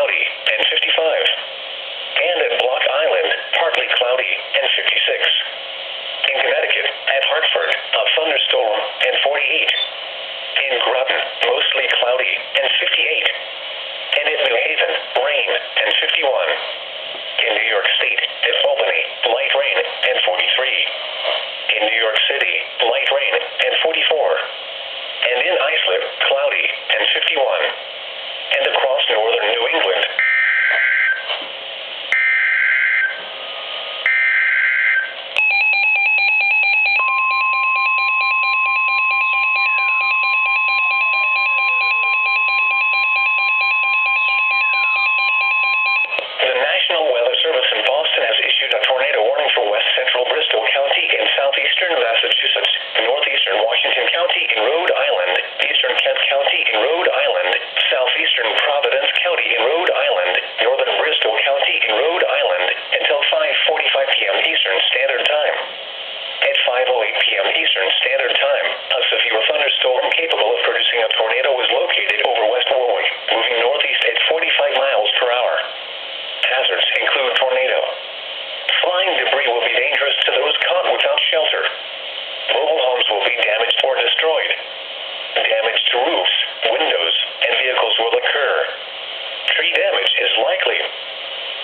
cloudy, and 55. And at Block Island, partly cloudy, and 56. In Connecticut, at Hartford, a thunderstorm, and 48. In Groton, mostly cloudy, and 58. And in New Haven, rain, and 51. In New York State, at Albany, light rain, and 43. In New York City, light rain, and 44. And in Islip, cloudy, and 51. And across northern New England, the National Weather Service in Boston has issued a tornado warning for west central Bristol County in southeastern Massachusetts, northeastern Washington County in Rhode Island, eastern Kent County in Rhode Island, southeastern Providence County in Rhode Island, northern Bristol County in Rhode Island, until 5:45 p.m. Eastern Standard Time. At 5:08 p.m. Eastern Standard Time, a severe thunderstorm capable of producing a tornado was located over West Warwick, moving northeast at 45 miles per hour. Hazards include tornado. Flying debris will be dangerous to those caught without shelter. Mobile homes will be damaged or destroyed. Damage to roofs, windows, and vehicles will occur. Tree damage is likely.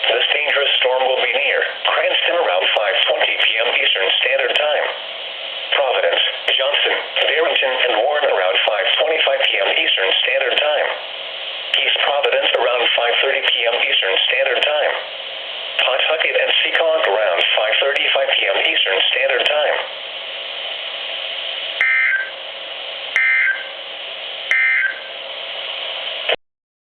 This dangerous storm will be near Cranston around 5:20 p.m. Eastern Standard Time. Providence, Johnson, Barrington, and Warren around 5:25 p.m. Eastern Standard Time. East Providence around 5:30 p.m. Eastern Standard Time. Pawtucket and Seekonk around 5:35 p.m. Eastern Standard Time.